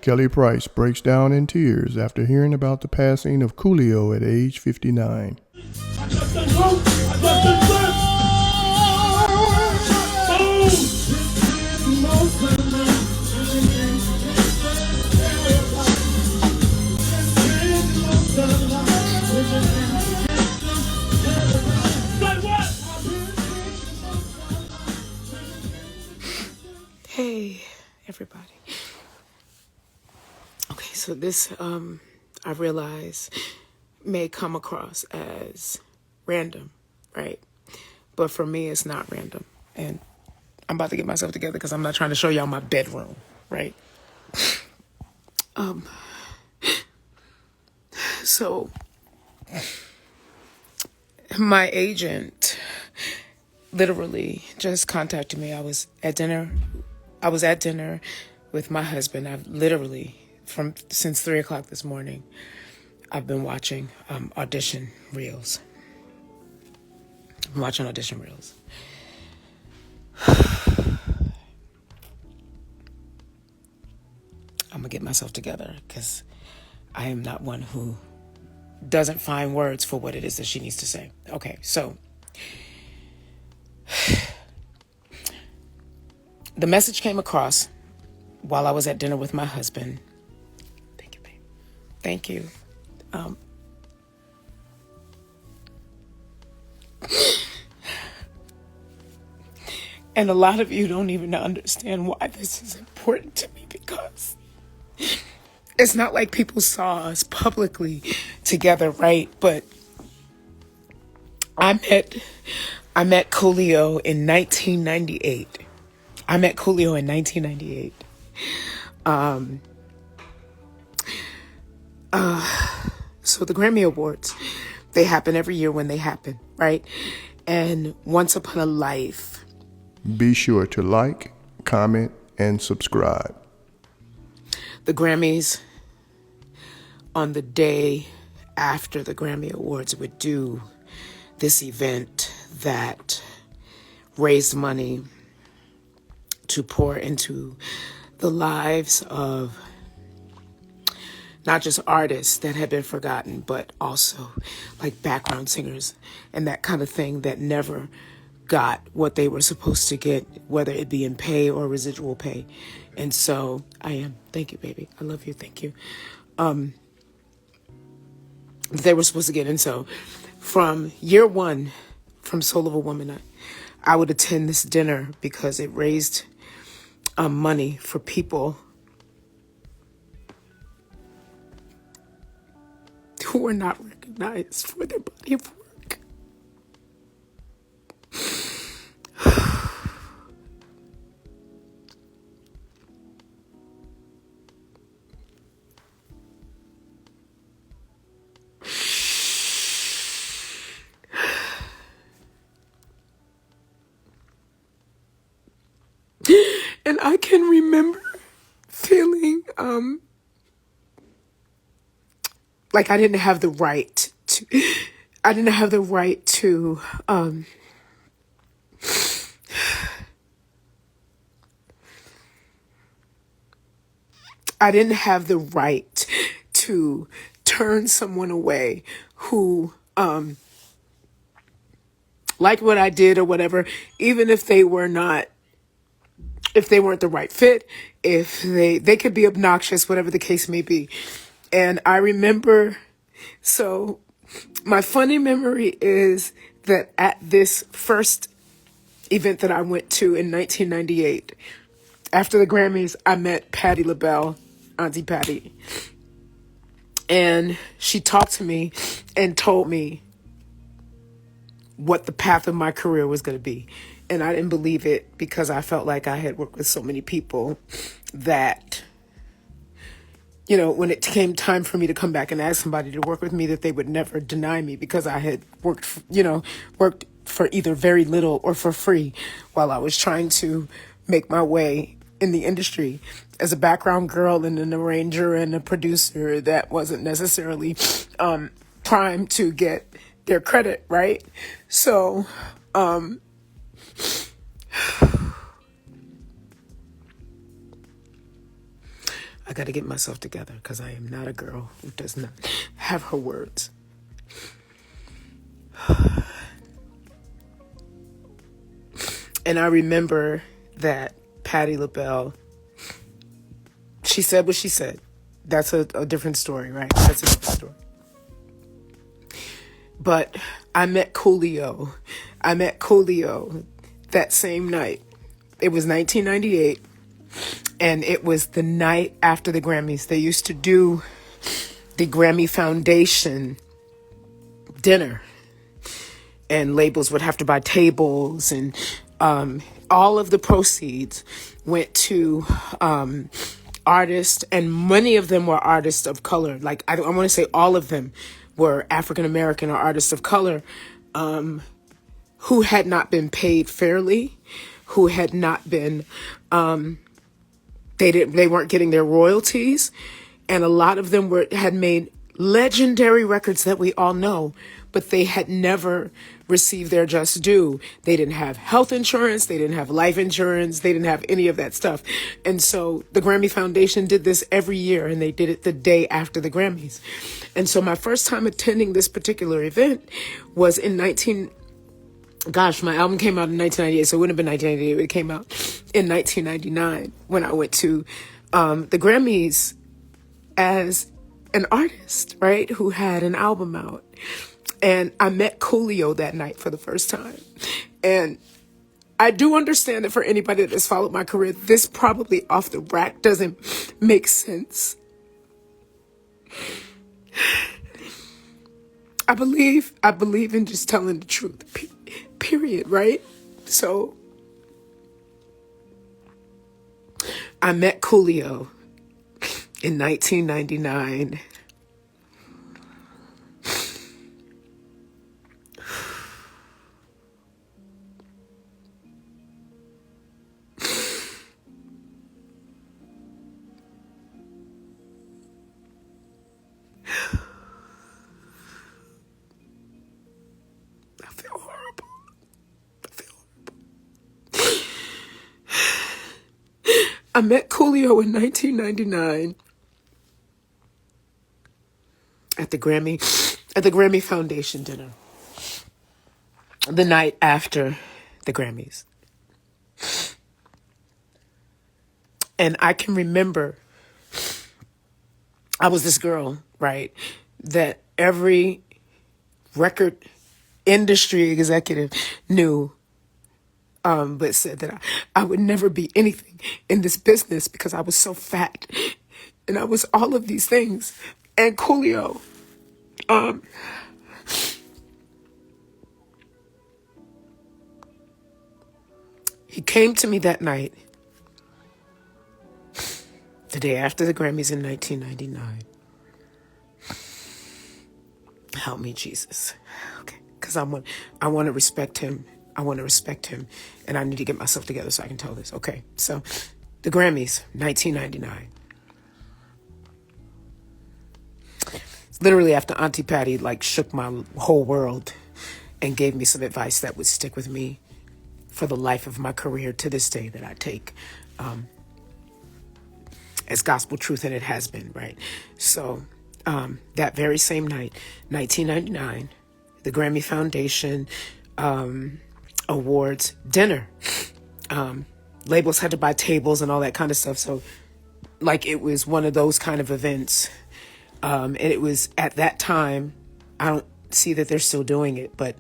Kelly Price breaks down in tears after hearing about the passing of Coolio at age 59. Hey, everybody. Okay, so this, I realize may come across as random, right? But for me, it's not random. And I'm about to get myself together because I'm not trying to show y'all my bedroom, right? So my agent literally just contacted me. I was at dinner with my husband. I've literally, since 3 o'clock this morning, I've been watching audition reels. I'm watching audition reels. I'm gonna get myself together because I am not one who doesn't find words for what it is that she needs to say. Okay, so the message came across while I was at dinner with my husband. Thank you, babe. Thank you. And a lot of you don't even understand why this is important to me, because it's not like people saw us publicly together, right? But I met Coolio in 1998. So the Grammy Awards, they happen every year when they happen, right? And once upon a life. Be sure to like, comment, and subscribe. The Grammys, on the day after the Grammy Awards, would do this event that raised money to pour into the lives of not just artists that had been forgotten, but also like background singers and that kind of thing that never got what they were supposed to get, whether it be in pay or residual pay. And so thank you, baby. I love you. Thank you. They were supposed to get. And so from year one, from Soul of a Woman, I would attend this dinner because it raised money for people who were not recognized for their body of work. And I can remember feeling like I didn't have the right to I didn't have the right to turn someone away who liked what I did or whatever, even if they weren't the right fit, if they could be obnoxious, whatever the case may be. And I remember, so my funny memory is that at this first event that I went to in 1998, after the Grammys, I met Patti LaBelle, Auntie Patti. And she talked to me and told me what the path of my career was going to be. And I didn't believe it because I felt like I had worked with so many people that, you know, when it came time for me to come back and ask somebody to work with me, that they would never deny me because I had worked for either very little or for free while I was trying to make my way in the industry as a background girl and an arranger and a producer that wasn't necessarily primed to get their credit, right? So I got to get myself together because I am not a girl who does not have her words. And I remember that Patti LaBelle, she said what she said. That's a different story, right? That's a different story. But I met Coolio. That same night. It was 1998. And it was the night after the Grammys. They used to do the Grammy Foundation dinner. And labels would have to buy tables, and all of the proceeds went to artists, and many of them were artists of color. Like, I want to say all of them were African American or artists of color who had not been paid fairly, who had not been, they weren't getting their royalties, and a lot of them had made legendary records that we all know, but they had never received their just due. They didn't have health insurance. They didn't have life insurance. They didn't have any of that stuff. And so the Grammy Foundation did this every year, and they did it the day after the Grammys. And so my first time attending this particular event was in my album came out in 1998, so it wouldn't have been 1998. It came out in 1999 when I went to the Grammys as an artist, right, who had an album out. And I met Coolio that night for the first time. And I do understand that for anybody that has followed my career, this probably off the rack doesn't make sense. I believe in just telling the truth, period, right? So I met Coolio in 1999. I met Coolio in 1999 at the Grammy Foundation dinner, the night after the Grammys. And I can remember I was this girl, right, that every record industry executive knew, but said that I would never be anything in this business because I was so fat and I was all of these things. And Coolio, he came to me that night, the day after the Grammys in 1999. Help me, Jesus. Okay, because I want to respect him. I want to respect him, and I need to get myself together so I can tell this. Okay, so the Grammys, 1999. Literally after Auntie Patti shook my whole world and gave me some advice that would stick with me for the life of my career to this day, that I take as gospel truth, and it has been, right? So that very same night, 1999, the Grammy Foundation Awards dinner. Labels had to buy tables and all that kind of stuff. So it was one of those kind of events. And it was at that time, I don't see that they're still doing it, but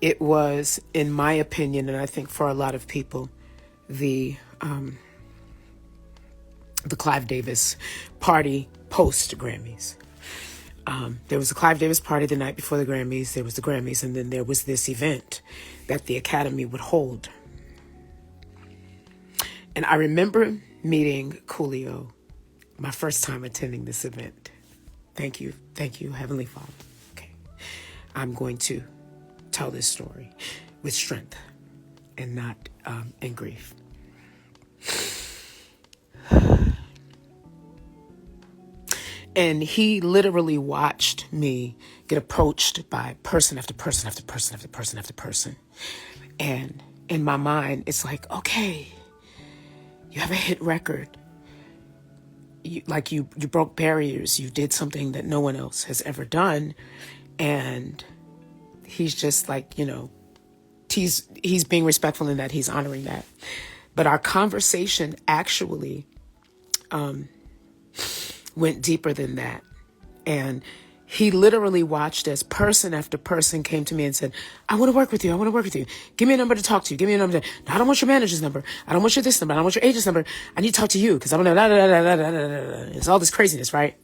it was, in my opinion, and I think for a lot of people, the Clive Davis party post Grammys. There was a Clive Davis party the night before the Grammys. There was the Grammys, and then there was this event that the Academy would hold. And I remember meeting Coolio, my first time attending this event. Thank you, Heavenly Father. Okay, I'm going to tell this story with strength and not in grief. And he literally watched me get approached by person after person after person after person after person. And in my mind, it's like, okay, you have a hit record. you broke barriers. You did something that no one else has ever done. And he's just like, he's being respectful in that, he's honoring that. But our conversation actually went deeper than that. And he literally watched as person after person came to me and said, I want to work with you. I want to work with you. Give me a number to talk to you. Give me a number. No, I don't want your manager's number. I don't want your this number. I don't want your agent's number. I need to talk to you because I'm going to, it's all this craziness, right?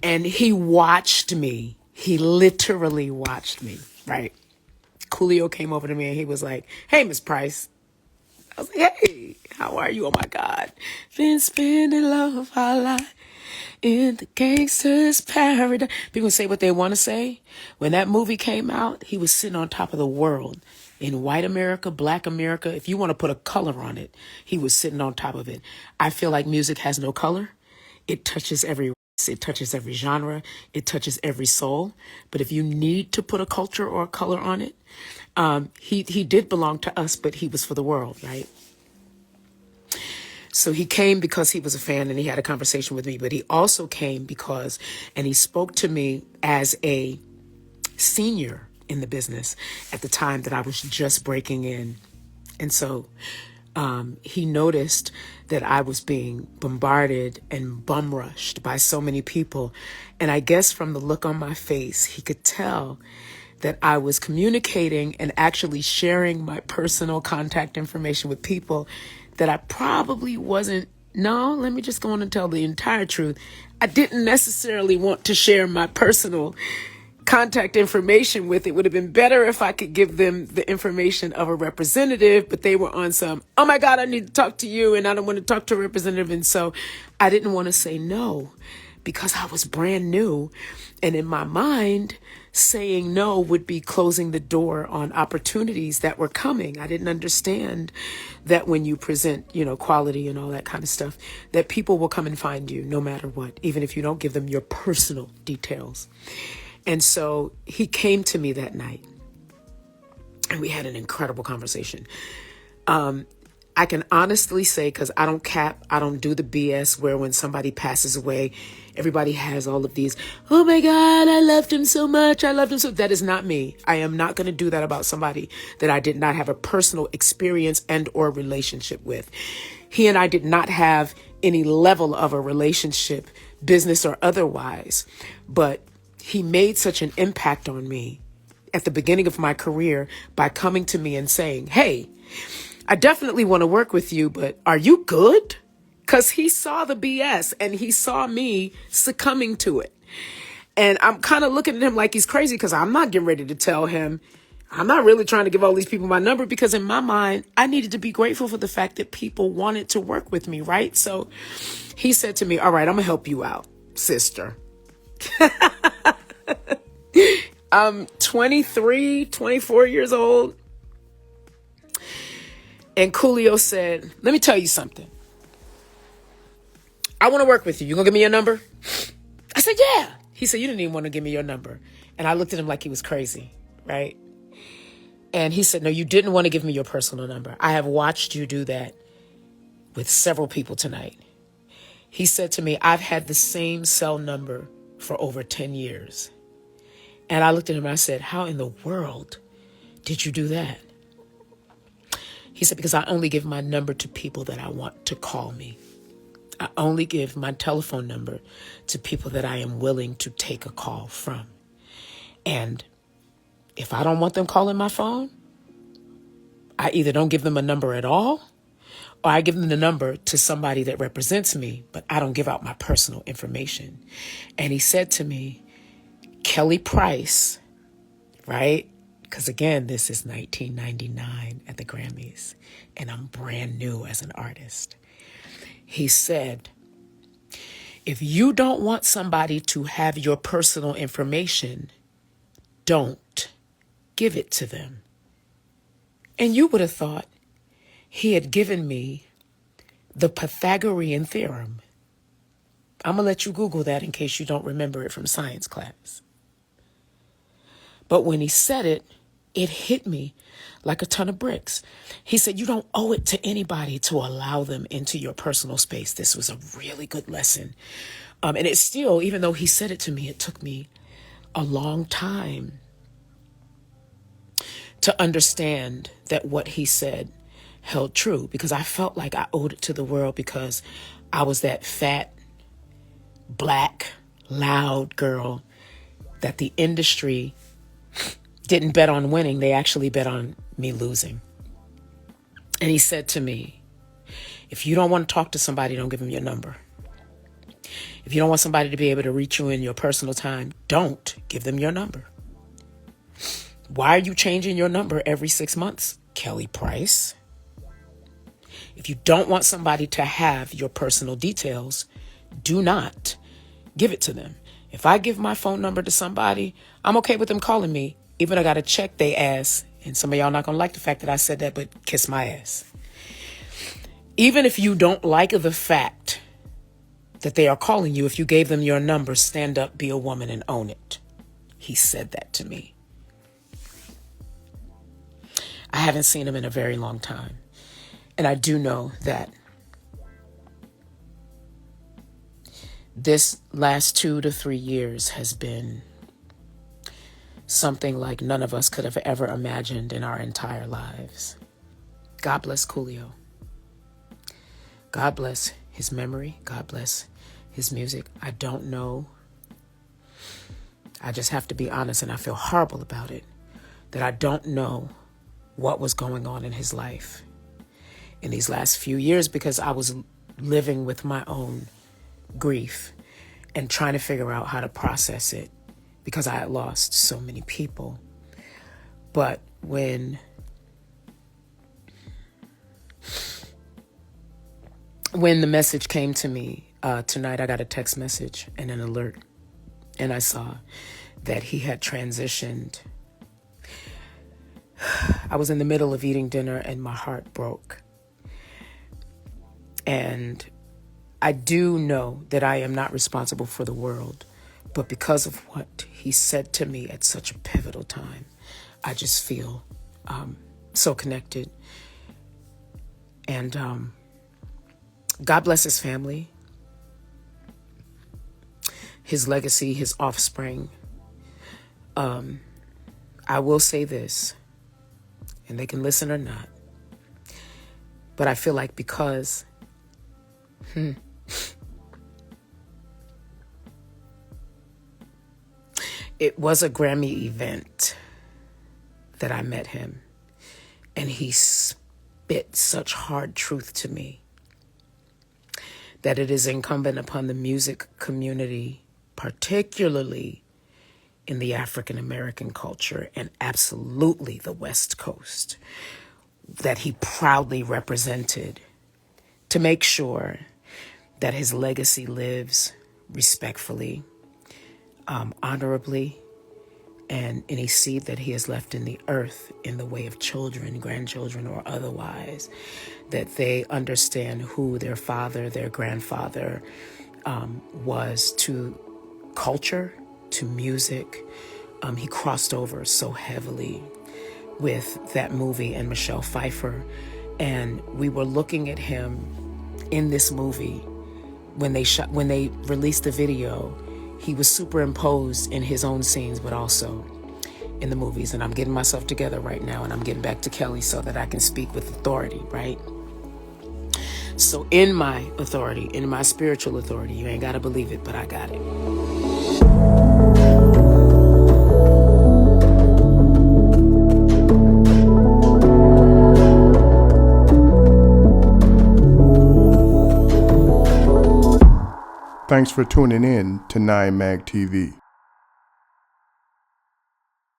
And he watched me. He literally watched me, right? Coolio came over to me and he was like, hey, Miss Price. I was like, hey, how are you? Oh my God. Been spending love of our life in the gangster's paradise. People say what they want to say. When that movie came out, he was sitting on top of the world. In white America, black America, if you want to put a color on it, he was sitting on top of it. I feel like music has no color. It touches every race, it touches every genre, it touches every soul. But if you need to put a culture or a color on it, he did belong to us, but he was for the world, right? So he came because he was a fan and he had a conversation with me, but he also came because, and he spoke to me as a senior in the business at the time that I was just breaking in. And so he noticed that I was being bombarded and bum rushed by so many people. And I guess from the look on my face, he could tell that I was communicating and actually sharing my personal contact information with people that I probably wasn't. No, let me just go on and tell the entire truth. I didn't necessarily want to share my personal contact information with. It would have been better if I could give them the information of a representative, but they were on some, oh my God, I need to talk to you and I don't want to talk to a representative. And so I didn't want to say no because I was brand new. And in my mind, saying no would be closing the door on opportunities that were coming. I didn't understand that when you present, quality and all that kind of stuff, that people will come and find you no matter what, even if you don't give them your personal details. And so he came to me that night and we had an incredible conversation. I can honestly say, because I don't cap, I don't do the BS where when somebody passes away, everybody has all of these, oh my God, I loved him so much. I loved him so. That is not me. I am not going to do that about somebody that I did not have a personal experience and or relationship with. He and I did not have any level of a relationship, business or otherwise, but he made such an impact on me at the beginning of my career by coming to me and saying, hey, I definitely want to work with you, but are you good? Because he saw the BS and he saw me succumbing to it. And I'm kind of looking at him like he's crazy because I'm not getting ready to tell him. I'm not really trying to give all these people my number because in my mind, I needed to be grateful for the fact that people wanted to work with me, right? So he said to me, all right, I'm going to help you out, sister. I'm 23, 24 years old. And Coolio said, let me tell you something. I want to work with you. You gonna give me your number? I said, yeah. He said, you didn't even want to give me your number. And I looked at him like he was crazy, right? And he said, no, you didn't want to give me your personal number. I have watched you do that with several people tonight. He said to me, I've had the same cell number for over 10 years. And I looked at him and I said, how in the world did you do that? He said, because I only give my number to people that I want to call me. I only give my telephone number to people that I am willing to take a call from. And if I don't want them calling my phone, I either don't give them a number at all, or I give them the number to somebody that represents me, but I don't give out my personal information. And he said to me, Kelly Price, right? Because again, this is 1999 at the Grammys, and I'm brand new as an artist. He said, if you don't want somebody to have your personal information, don't give it to them. And you would have thought he had given me the Pythagorean theorem. I'm going to let you Google that in case you don't remember it from science class. But when he said it, it hit me like a ton of bricks. He said, you don't owe it to anybody to allow them into your personal space. This was a really good lesson. And it's still, even though he said it to me, it took me a long time to understand that what he said held true, because I felt like I owed it to the world because I was that fat, black, loud girl that the industry didn't bet on winning. They actually bet on me losing. And he said to me, if you don't want to talk to somebody, don't give them your number. If you don't want somebody to be able to reach you in your personal time, don't give them your number. Why are you changing your number every 6 months, Kelly Price? If you don't want somebody to have your personal details, do not give it to them. If I give my phone number to somebody, I'm okay with them calling me, even I got to check they ass. And some of y'all not going to like the fact that I said that, but kiss my ass. Even if you don't like the fact that they are calling you, if you gave them your number, stand up, be a woman, and own it. He said that to me. I haven't seen him in a very long time. And I do know that this last 2 to 3 years has been something like none of us could have ever imagined in our entire lives. God bless Coolio. God bless his memory. God bless his music. I don't know. I just have to be honest, and I feel horrible about it, that I don't know what was going on in his life in these last few years, because I was living with my own grief and trying to figure out how to process it, because I had lost so many people. But when the message came to me tonight, I got a text message and an alert, and I saw that he had transitioned. I was in the middle of eating dinner and my heart broke. And I do know that I am not responsible for the world, but because of what he said to me at such a pivotal time, I just feel so connected. And God bless his family, his legacy, his offspring. I will say this, and they can listen or not, but I feel like because it was a Grammy event that I met him, and he spit such hard truth to me that it is incumbent upon the music community, particularly in the African American culture and absolutely the West Coast, that he proudly represented, to make sure that his legacy lives respectfully, honorably, and any seed that he has left in the earth in the way of children, grandchildren, or otherwise, that they understand who their father, their grandfather was to culture, to music. He crossed over so heavily with that movie and Michelle Pfeiffer. And we were looking at him in this movie when they released the video. He was superimposed in his own scenes, but also in the movies. And I'm getting myself together right now, and I'm getting back to Kelly so that I can speak with authority, right? So in my authority, in my spiritual authority, you ain't got to believe it, but I got it. Thanks for tuning in to 9 Mag TV.